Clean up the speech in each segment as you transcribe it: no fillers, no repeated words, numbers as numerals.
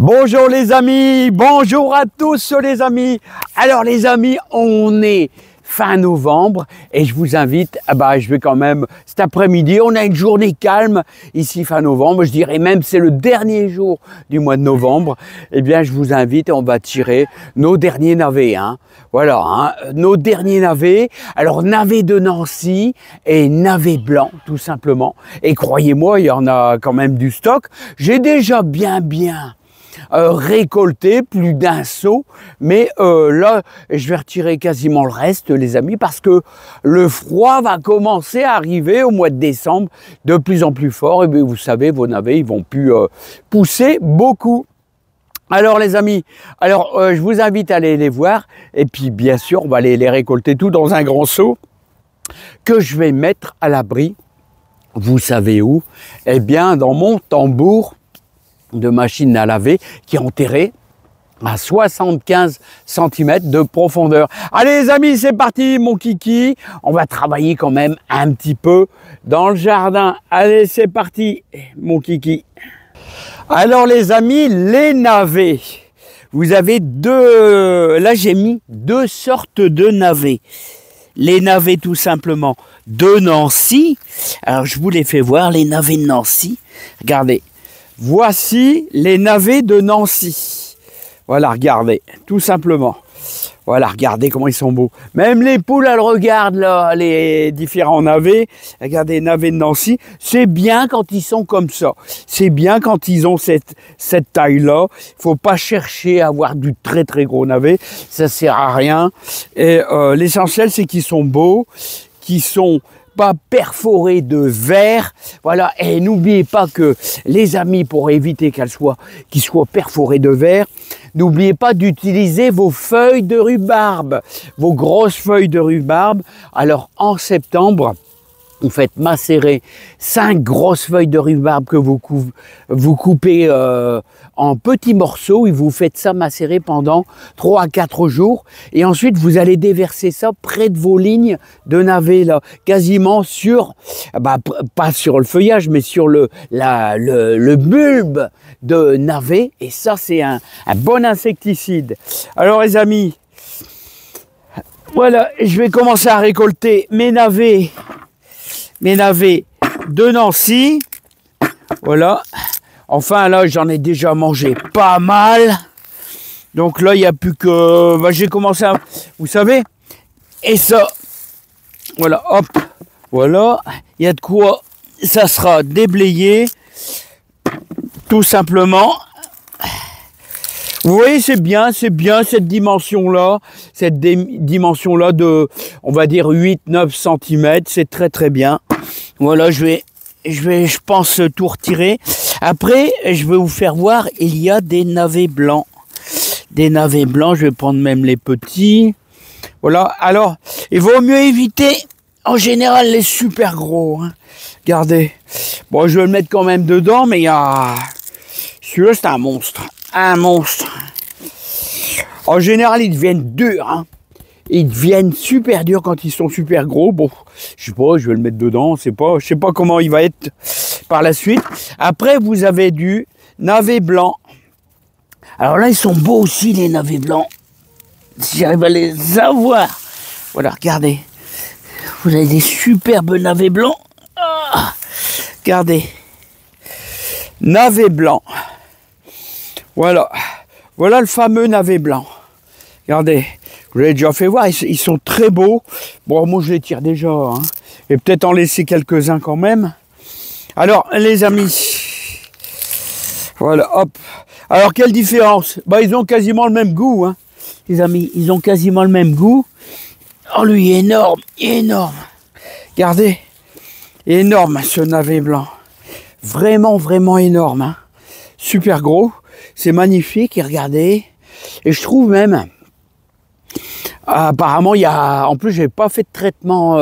Bonjour les amis, bonjour à tous les amis. Alors les amis, on est fin novembre et je vous invite, je vais quand même, cet après-midi, on a une journée calme ici fin novembre, je dirais même c'est le dernier jour du mois de novembre. Eh bien je vous invite et on va tirer nos derniers navets. Voilà, nos derniers navets. Alors navet de Nancy et navet blanc tout simplement. Et croyez-moi, il y en a quand même du stock. J'ai déjà bien récolté plus d'un seau, mais là je vais retirer quasiment le reste les amis, parce que le froid va commencer à arriver au mois de décembre de plus en plus fort, et bien vous savez, vos navets ils vont plus pousser beaucoup. Alors les amis, je vous invite à aller les voir, et puis bien sûr on va aller les récolter tout dans un grand seau que je vais mettre à l'abri. Vous savez où? Eh bien dans mon tambour de machine à laver qui est enterré à 75 cm de profondeur. Allez les amis, c'est parti mon kiki. On va travailler quand même un petit peu dans le jardin. Allez, c'est parti mon kiki. Alors les amis, les navets. Vous avez là j'ai mis deux sortes de navets. Les navets tout simplement de Nancy. Alors je vous les fais voir, les navets de Nancy. Regardez. Voici les navets de Nancy. Voilà, regardez, tout simplement. Voilà, regardez comment ils sont beaux. Même les poules, elles regardent là, les différents navets. Regardez, les navets de Nancy. C'est bien quand ils sont comme ça. C'est bien quand ils ont cette taille-là. Il ne faut pas chercher à avoir du très très gros navet. Ça ne sert à rien. Et l'essentiel, c'est qu'ils sont beaux, qu'ils sont pas perforés de verre, voilà. Et n'oubliez pas que les amis, pour éviter qu'ils soient perforés de verre, n'oubliez pas d'utiliser vos feuilles de rhubarbe, vos grosses feuilles de rhubarbe. Alors en septembre, vous faites macérer 5 grosses feuilles de rhubarbe que vous coupez en petits morceaux, et vous faites ça macérer pendant 3 à 4 jours. Et ensuite, vous allez déverser ça près de vos lignes de navets, là, quasiment sur, pas sur le feuillage, mais sur le bulbe de navet. Et ça, c'est un bon insecticide. Alors les amis, voilà, je vais commencer à récolter mes navets de Nancy. Voilà. Enfin là, j'en ai déjà mangé pas mal. Donc là, il n'y a plus que... j'ai commencé à... Vous savez. Et ça. Voilà, hop. Voilà. Il y a de quoi... Ça sera déblayé. Tout simplement. Vous voyez, c'est bien cette dimension-là. Cette dimension-là de, on va dire, 8-9 cm. C'est très très bien. Voilà, je pense, tout retirer. Après, je vais vous faire voir, il y a des navets blancs. Des navets blancs, je vais prendre même les petits. Voilà, alors, il vaut mieux éviter, en général, les super gros. Regardez. Bon, je vais le mettre quand même dedans, mais il y a... Celui-là, c'est un monstre. Un monstre. En général, ils deviennent durs. Ils deviennent super durs quand ils sont super gros. Bon, je sais pas, je vais le mettre dedans. Je sais pas comment il va être par la suite. Après, vous avez du navet blanc. Alors là, ils sont beaux aussi, les navets blancs. Si j'arrive à les avoir. Voilà, regardez. Vous avez des superbes navets blancs. Regardez. Navet blanc. Voilà. Voilà le fameux navet blanc. Regardez. Je vous l'ai déjà fait voir, ils sont très beaux. Bon, moi je les tire déjà. Et peut-être en laisser quelques-uns quand même. Alors, les amis. Voilà, hop. Alors, quelle différence? Ils ont quasiment le même goût. Les amis, ils ont quasiment le même goût. Oh, lui, énorme, énorme. Regardez. Énorme, ce navet blanc. Vraiment, vraiment énorme. Super gros. C'est magnifique, et regardez. Et je trouve même... Apparemment, en plus, j'ai pas fait de traitement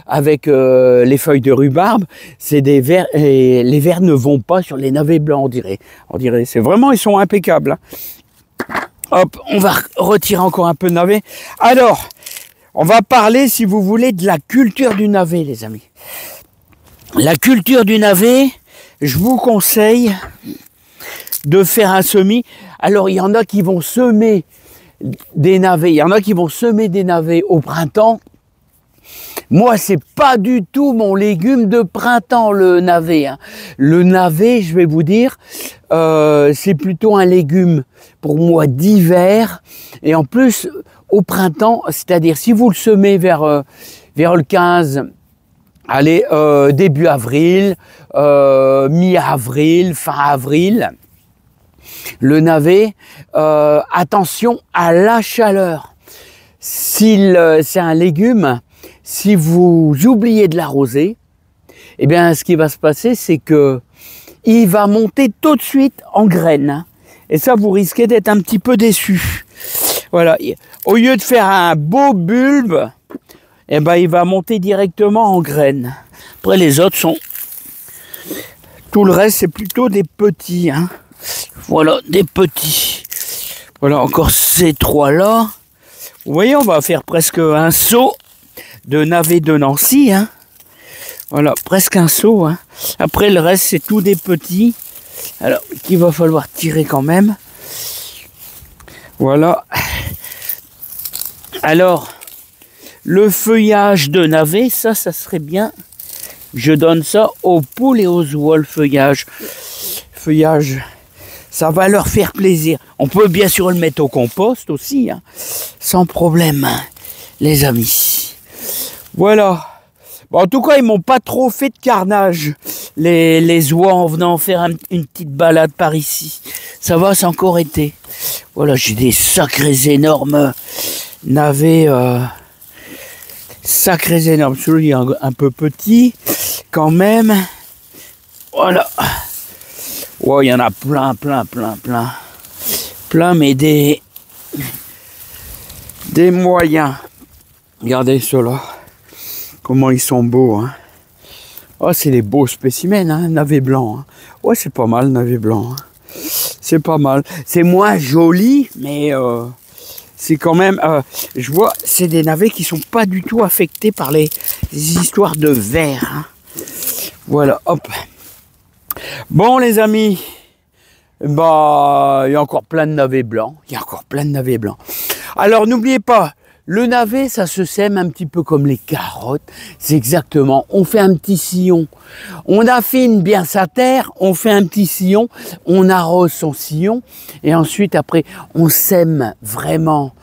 avec les feuilles de rhubarbe. C'est des vers, et les vers ne vont pas sur les navets blancs, on dirait. C'est vraiment, ils sont impeccables. Hop, on va retirer encore un peu de navet. Alors, on va parler, si vous voulez, de la culture du navet, les amis. La culture du navet, je vous conseille de faire un semis. Alors il y en a qui vont semer des navets, il y en a qui vont semer des navets au printemps. Moi, c'est pas du tout mon légume de printemps, le navet. Hein. Le navet, je vais vous dire, c'est plutôt un légume pour moi d'hiver. Et en plus, au printemps, c'est-à-dire si vous le semez vers le 15, allez, début avril, mi-avril, fin avril, le navet, attention à la chaleur. C'est un légume, si vous oubliez de l'arroser, eh bien, ce qui va se passer, c'est que il va monter tout de suite en graines. Et ça, vous risquez d'être un petit peu déçu. Voilà. Au lieu de faire un beau bulbe, eh ben, il va monter directement en graines. Après, les autres sont... Tout le reste, c'est plutôt des petits. Hein. Voilà, des petits. Voilà, encore ces trois-là. Vous voyez, on va faire presque un seau de navet de Nancy. Hein. Voilà, presque un seau. Hein. Après, le reste, c'est tout des petits. Alors, qu'il va falloir tirer quand même. Voilà. Alors, le feuillage de navet, ça serait bien. Je donne ça aux poules et aux oies, le feuillage. Feuillage, ça va leur faire plaisir. On peut bien sûr le mettre au compost aussi, hein, sans problème, hein, les amis. Voilà. Bon, en tout cas, ils m'ont pas trop fait de carnage, les oies, en venant faire une petite balade par ici. Ça va, c'est encore été. Voilà, j'ai des sacrés énormes navets, sacrés énormes. Celui-là un peu petit, quand même. Voilà. Ouais, il y en a plein. Plein, mais des moyens. Regardez ceux-là. Comment ils sont beaux, hein. Oh, c'est des beaux spécimens, hein, navet blanc. Hein. Ouais, c'est pas mal, navet blanc. Hein. C'est pas mal. C'est moins joli, mais c'est quand même... je vois, c'est des navets qui sont pas du tout affectés par les histoires de verre. Hein. Voilà, hop. Bon, les amis, bah, il y a encore plein de navets blancs. Alors, n'oubliez pas, le navet, ça se sème un petit peu comme les carottes. C'est exactement, on fait un petit sillon. On affine bien sa terre, on fait un petit sillon, on arrose son sillon. Et ensuite, après, on sème vraiment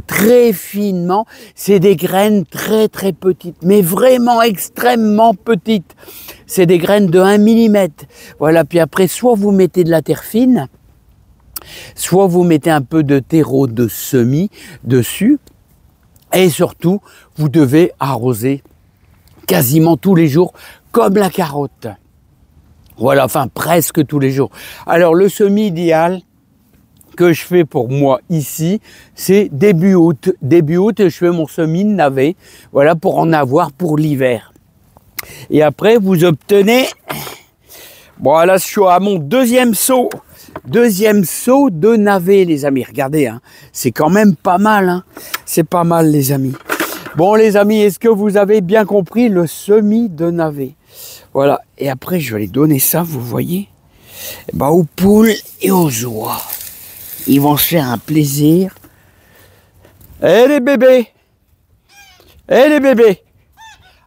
très finement. C'est des graines très petites, mais vraiment extrêmement petites. C'est des graines de 1 mm. Voilà, puis après, soit vous mettez de la terre fine, soit vous mettez un peu de terreau de semis dessus. Et surtout, vous devez arroser quasiment tous les jours, comme la carotte. Voilà, enfin presque tous les jours. Alors le semis idéal que je fais pour moi ici, c'est début août. Début août, je fais mon semis de navet, voilà, pour en avoir pour l'hiver. Et après, vous obtenez... Bon, là, je suis à mon deuxième seau. Deuxième seau de navet, les amis. Regardez, hein, c'est quand même pas mal. Hein. C'est pas mal, les amis. Bon, les amis, est-ce que vous avez bien compris le semis de navet? Voilà. Et après, je vais les donner ça, vous voyez, bah, aux poules et aux oies. Ils vont se faire un plaisir. Eh, les bébés! Eh, les bébés!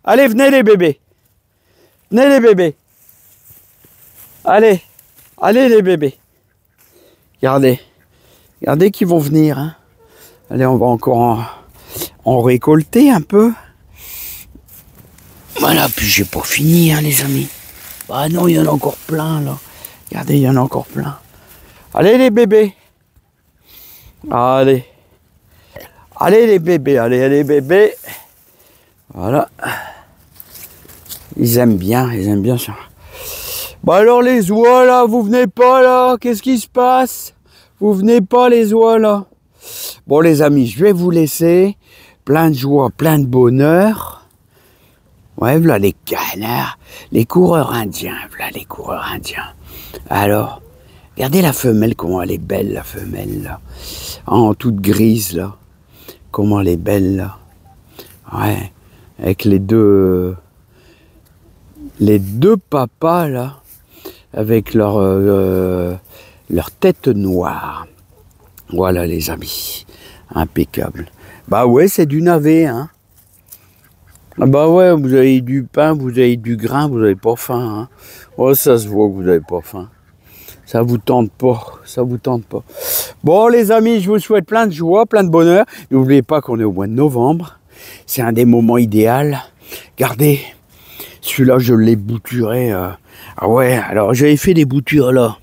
Allez, venez, les bébés! Venez, les bébés! Allez! Allez, les bébés! Regardez, regardez qu'ils vont venir. Hein. Allez, on va encore en récolter un peu. Voilà, puis j'ai pas fini, hein, les amis. Ah non, il y en a encore plein, là. Regardez, il y en a encore plein. Allez, les bébés. Allez. Allez, les bébés, allez, les bébés. Voilà. Ils aiment bien ça. Bah alors les oies là, vous venez pas là? Qu'est-ce qui se passe? Vous venez pas les oies là? Bon les amis, je vais vous laisser. Plein de joie, plein de bonheur. Ouais, voilà les canards, les coureurs indiens, voilà les coureurs indiens. Alors, regardez la femelle, comment elle est belle la femelle là. En toute grise là. Comment elle est belle là. Ouais, avec les deux papas là. Avec leur leur tête noire. Voilà les amis, impeccable. Bah ouais, c'est du navet, hein. Bah ouais, vous avez du pain, vous avez du grain, vous n'avez pas faim, hein. Oh, ça se voit que vous n'avez pas faim. Ça vous tente pas, ça vous tente pas. Bon les amis, je vous souhaite plein de joie, plein de bonheur. N'oubliez pas qu'on est au mois de novembre. C'est un des moments idéaux. Regardez, celui-là je l'ai bouturé. Ah ouais, alors j'avais fait des boutures là.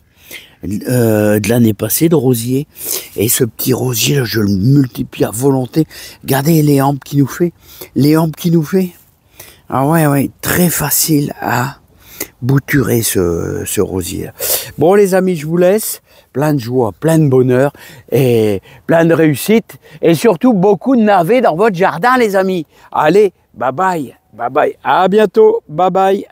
De l'année passée de rosier, et ce petit rosier là je le multiplie à volonté. Regardez les hampes qu'il nous fait, ah ouais, très facile à bouturer ce rosier. Bon les amis, je vous laisse, plein de joie, plein de bonheur et plein de réussite, et surtout beaucoup de navets dans votre jardin les amis. Allez, bye bye, à bientôt, bye bye.